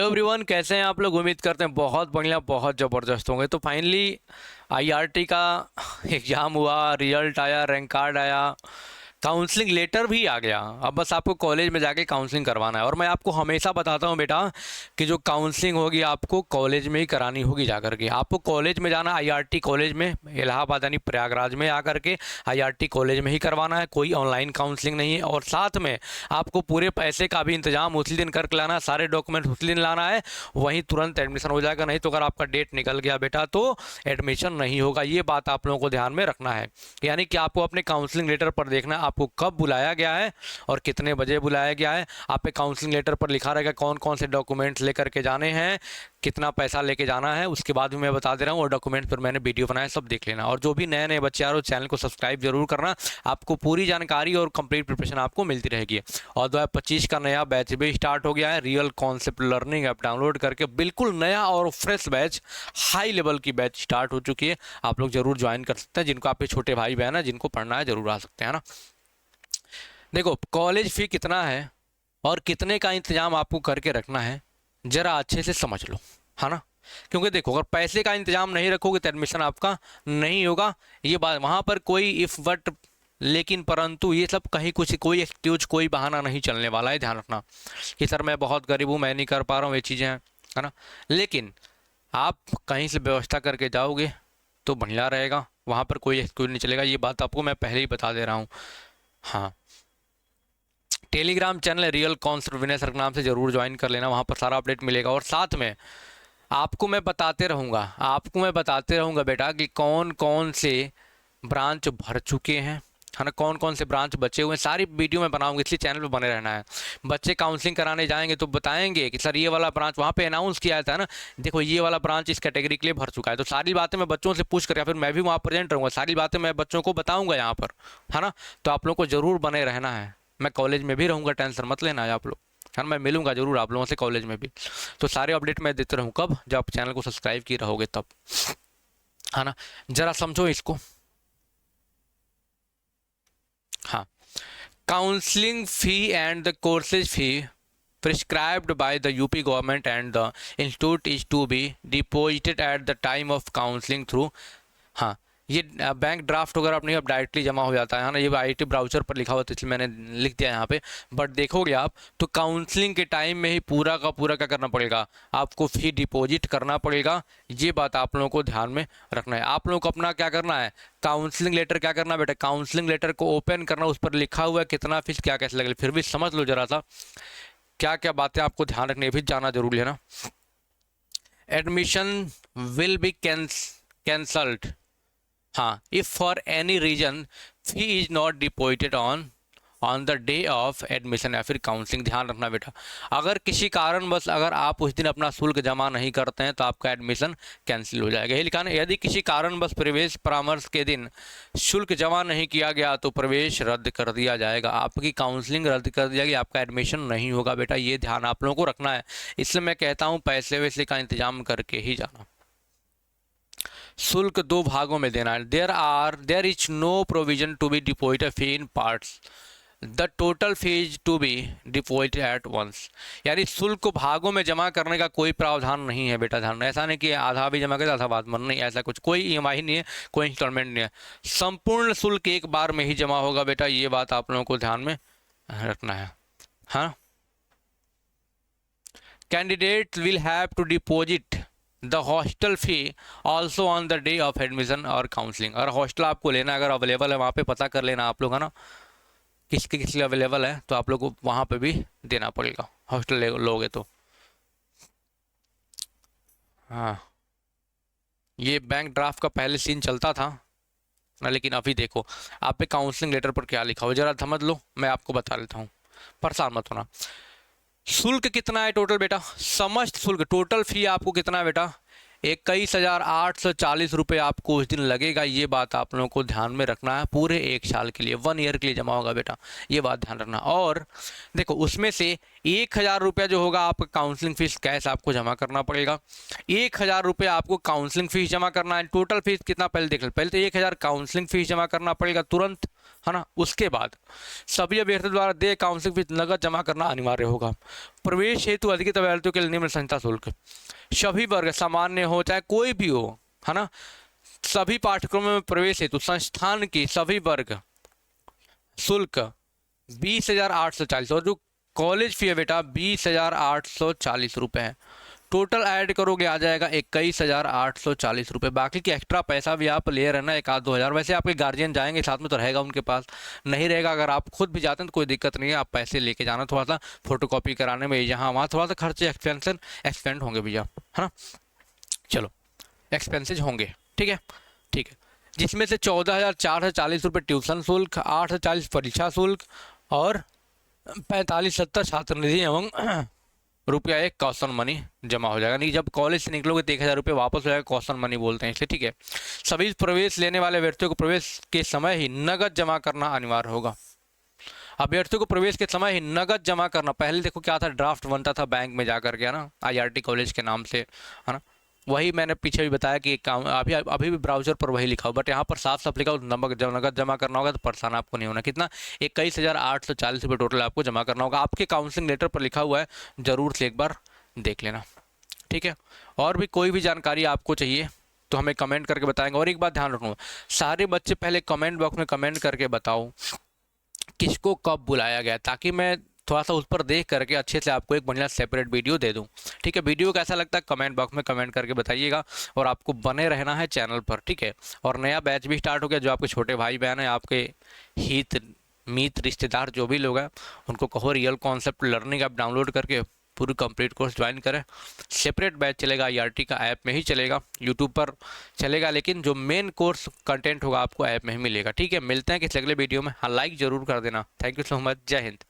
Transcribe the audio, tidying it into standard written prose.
Everyone, कैसे हैं आप लोग। उम्मीद करते हैं बहुत बढ़िया, बहुत ज़बरदस्त होंगे। तो फाइनली आईआरटी का एग्ज़ाम हुआ, रिजल्ट आया, रैंक कार्ड आया, काउंसलिंग लेटर भी आ गया। अब बस आपको कॉलेज में जाके काउंसलिंग करवाना है। और मैं आपको हमेशा बताता हूँ बेटा कि जो काउंसलिंग होगी आपको कॉलेज में ही करानी होगी। जाकर के आपको कॉलेज में जाना, आईआरटी कॉलेज में, इलाहाबाद यानी प्रयागराज में आकर के आईआरटी कॉलेज में ही करवाना है। कोई ऑनलाइन काउंसलिंग नहीं है। और साथ में आपको पूरे पैसे का भी इंतजाम उसी दिन करके लाना है, सारे डॉक्यूमेंट उसी दिन लाना है, वहीं तुरंत एडमिशन हो जाएगा। नहीं तो अगर आपका डेट निकल गया बेटा तो एडमिशन नहीं होगा। ये बात आप लोगों को ध्यान में रखना है। यानी कि आपको अपने काउंसलिंग लेटर पर देखना है आपको कब बुलाया गया है और कितने बजे बुलाया गया है। आप पे काउंसलिंग लेटर पर लिखा रहेगा कौन कौन से डॉक्यूमेंट्स लेकर के जाने हैं, कितना पैसा लेके जाना है। उसके बाद भी मैं बता दे रहा हूँ, और डॉक्यूमेंट पर मैंने वीडियो बनाया, सब देख लेना। और जो भी नए नए बच्चे आ रहे हो चैनल को सब्सक्राइब जरूर करना, आपको पूरी जानकारी और कंप्लीट प्रिपरेशन आपको मिलती रहेगी। और 2025 का नया बैच भी स्टार्ट हो गया है। Real concept learning app download करके बिल्कुल नया और फ्रेश बैच, हाई लेवल की बैच स्टार्ट हो चुकी है। आप लोग जरूर ज्वाइन कर सकते हैं। जिनको आपके छोटे भाई बहन है, जिनको पढ़ना है, जरूर आ सकते हैं ना। देखो, कॉलेज फी कितना है और कितने का इंतजाम आपको करके रखना है, जरा अच्छे से समझ लो, है ना। क्योंकि देखो, अगर पैसे का इंतजाम नहीं रखोगे तो एडमिशन आपका नहीं होगा। ये बात वहाँ पर कोई इफ बट लेकिन परंतु ये सब कहीं कुछ, कोई एक्सक्यूज, कोई बहाना नहीं चलने वाला है। ध्यान रखना कि सर मैं बहुत गरीब हूँ, मैं नहीं कर पा रहा हूँ, ये चीज़ें हैं, है ना। लेकिन आप कहीं से व्यवस्था करके जाओगे तो बढ़िया रहेगा, वहाँ पर कोई एक्सक्यूज नहीं चलेगा। ये बात आपको मैं पहले ही बता दे रहा हूँ। हाँ, टेलीग्राम चैनल है रियल कॉन्सेप्ट विनय सर के नाम से, जरूर ज्वाइन कर लेना, वहाँ पर सारा अपडेट मिलेगा। और साथ में आपको मैं बताते रहूँगा बेटा कि कौन कौन से ब्रांच भर चुके हैं, है ना, कौन कौन से ब्रांच बचे हुए हैं। सारी वीडियो मैं बनाऊंगा, इसलिए चैनल पे बने रहना है। बच्चे काउंसलिंग कराने जाएंगे तो बताएंगे कि सर ये वाला ब्रांच वहाँ पे अनाउंस किया था ना, देखो ये वाला ब्रांच इस कैटेगरी के लिए भर चुका है। तो सारी बातें मैं बच्चों से पूछ कर, या फिर मैं भी वहाँ प्रेजेंट रहूँगा, सारी बातें मैं बच्चों को बताऊँगा यहाँ पर, है ना। तो आप लोग को ज़रूर बने रहना है। मैं कॉलेज में भी रहूँगा, टेंशन मत लेना है आप लोग, है ना। मैं मिलूंगा जरूर आप लोगों से कॉलेज में भी। तो सारे अपडेट मैं देते रहूँ, कब, जब आप चैनल को सब्सक्राइब किए रहोगे तब, है ना। जरा समझो इसको। हाँ, counselling fee and the courses fee prescribed by the UP government and the institute is to be deposited at the time of counseling through, हाँ, ये बैंक ड्राफ्ट वगैरह अपने अब डायरेक्टली जमा हो जाता है ना। ये आईटी ब्राउज़र पर लिखा हुआ था, इसलिए मैंने लिख दिया यहाँ पे। बट देखोगे आप तो काउंसलिंग के टाइम में ही पूरा का पूरा क्या करना पड़ेगा, आपको फी डिपॉजिट करना पड़ेगा। ये बात आप लोगों को ध्यान में रखना है। आप लोगों को अपना क्या करना है, काउंसलिंग लेटर क्या करना है बेटा, काउंसलिंग लेटर को ओपन करना, उस पर लिखा हुआ है कितना फीस, क्या कैसे लगेगा। फिर भी समझ लो जरा सा क्या क्या बातें आपको ध्यान रखनी है, भी जाना जरूरी है ना। एडमिशन विल बी कैंसल्ड, हाँ, if for any reason fee is not deposited on the day of admission या फिर काउंसलिंग। ध्यान रखना बेटा, अगर किसी कारणवश अगर आप उस दिन अपना शुल्क जमा नहीं करते हैं तो आपका एडमिशन कैंसिल हो जाएगा। यही लिखा है, यदि किसी कारणवश प्रवेश परामर्श के दिन शुल्क जमा नहीं किया गया तो प्रवेश रद्द कर दिया जाएगा, आपकी काउंसलिंग रद्द कर दी जाएगी, आपका एडमिशन नहीं होगा बेटा। ये ध्यान आप लोगों को रखना है। इसलिए मैं कहता हूँ पैसे वैसे का इंतजाम करके ही जाना। शुल्क दो भागों में देना है। There is no provision to be deposited fee in parts, the total fees to be deposited at once. यानी शुल्क को भागों में जमा करने का कोई प्रावधान नहीं है बेटा। ध्यान, ऐसा नहीं कि आधा भी जमा करे आधा बाद में, नहीं, ऐसा कुछ कोई ईएमआई नहीं है, कोई इंस्टॉलमेंट नहीं है। संपूर्ण शुल्क एक बार में ही जमा होगा बेटा। ये बात आप लोगों को ध्यान में रखना है। हाँ, candidate will have to deposit the hostel fee also on the day of admission और काउंसलिंग। अगर हॉस्टल आपको लेना है, अगर अवेलेबल है, वहाँ पे पता कर लेना आप लोग, है ना, किसके किसके अवेलेबल है, तो आप लोग को वहाँ पे भी देना पड़ेगा हॉस्टल लोगे तो। हाँ, ये बैंक ड्राफ्ट का पहले सीन चलता था ना, लेकिन अभी देखो आप पे काउंसलिंग लेटर पर क्या लिखा हो, जरा समझ लो, मैं आपको बता देता हूँ, परेशान मत होना। शुल्क कितना है टोटल बेटा, समस्त शुल्क टोटल फी आपको कितना है बेटा, 21,840 रुपये आपको उस दिन लगेगा। ये बात आप लोगों को ध्यान में रखना है। पूरे 1 साल के लिए, 1 ईयर के लिए जमा होगा बेटा, ये बात ध्यान रखना। और देखो उसमें से 1,000 रुपया जो होगा आपका काउंसलिंग फीस कैश आपको जमा करना पड़ेगा। 1,000 रुपया आपको काउंसलिंग फीस जमा करना है। टोटल फीस कितना पहले देख लो, पहले तो 1,000 काउंसलिंग फीस जमा करना पड़ेगा तुरंत, है ना। उसके बाद सभी अभ्यर्थियों द्वारा देय काउंसलिंग फीस नगद जमा करना अनिवार्य होगा। प्रवेश हेतु अधिकृत अभ्यर्थियों के लिए निम्न संहिता शुल्क। सभी वर्ग सामान्य हो चाहे कोई भी हो, है ना, सभी पाठ्यक्रमों में प्रवेश हेतु संस्थान की सभी वर्ग शुल्क 20,840, और जो कॉलेज फी है बेटा 20,840 रुपये है। टोटल ऐड करोगे आ जाएगा 21,840 रुपये। बाकी की एक्स्ट्रा पैसा भी आप ले रहना 1-2 हज़ार। वैसे आपके गार्जियन जाएंगे साथ में तो रहेगा उनके पास, नहीं रहेगा अगर आप खुद भी जाते हैं तो कोई दिक्कत नहीं है, आप पैसे लेके जाना। थोड़ा सा फोटोकॉपी कराने में यहाँ वहाँ थोड़ा सा खर्चे एक्सपेंड होंगे भैया, है ना। चलो एक्सपेंसेज होंगे, ठीक है ठीक है। जिसमें से 14,440 रुपये ट्यूशन शुल्क, 840 परीक्षा शुल्क और 45-70 छात्र निधि एवं रुपया 1 कॉशन मनी जमा हो जाएगा। नहीं, जब कॉलेज से निकलोगे तो 1,000 रुपये वापस हो जाएगा, कॉशन मनी बोलते हैं इसलिए, ठीक है। सभी प्रवेश लेने वाले व्यक्तियों को प्रवेश के समय ही नगद जमा करना अनिवार्य होगा। अभ्यर्थियों को प्रवेश के समय ही नगद जमा करना। पहले देखो क्या था, ड्राफ्ट बनता था बैंक में जाकर के, है ना, IRT कॉलेज के नाम से, है ना। वही मैंने पीछे भी बताया कि काम अभी भी ब्राउजर पर वही लिखा हो, बट यहाँ पर साफ साफ लिखा हो नगद जमा करना होगा, तो परेशान आपको नहीं होना। कितना, 21,840 रुपये टोटल आपको जमा करना होगा। आपके काउंसलिंग लेटर पर लिखा हुआ है, ज़रूर से एक बार देख लेना, ठीक है। और भी कोई भी जानकारी आपको चाहिए तो हमें कमेंट करके बताएंगे। और एक बात ध्यान रखूँगा, सारे बच्चे पहले कमेंट बॉक्स में कमेंट करके बताओ किसको कब बुलाया गया, ताकि मैं थोड़ा सा उस पर देख करके अच्छे से आपको एक बढ़िया सेपरेट वीडियो दे दूं, ठीक है। वीडियो कैसा लगता है कमेंट बॉक्स में कमेंट करके बताइएगा, और आपको बने रहना है चैनल पर, ठीक है। और नया बैच भी स्टार्ट हो गया, जो आपके छोटे भाई बहन हैं, आपके हित मीत रिश्तेदार जो भी लोग हैं, उनको कहो real concept learning app download करके पूरी कंप्लीट कोर्स ज्वाइन करें। सेपरेट बैच चलेगा, IRT का ऐप में ही चलेगा, यूट्यूब पर चलेगा, लेकिन जो मेन कोर्स कंटेंट होगा आपको ऐप में ही मिलेगा, ठीक है। मिलते हैं किसी अगले वीडियो में। हाँ, लाइक ज़रूर कर देना। Thank you so much. जय हिंद।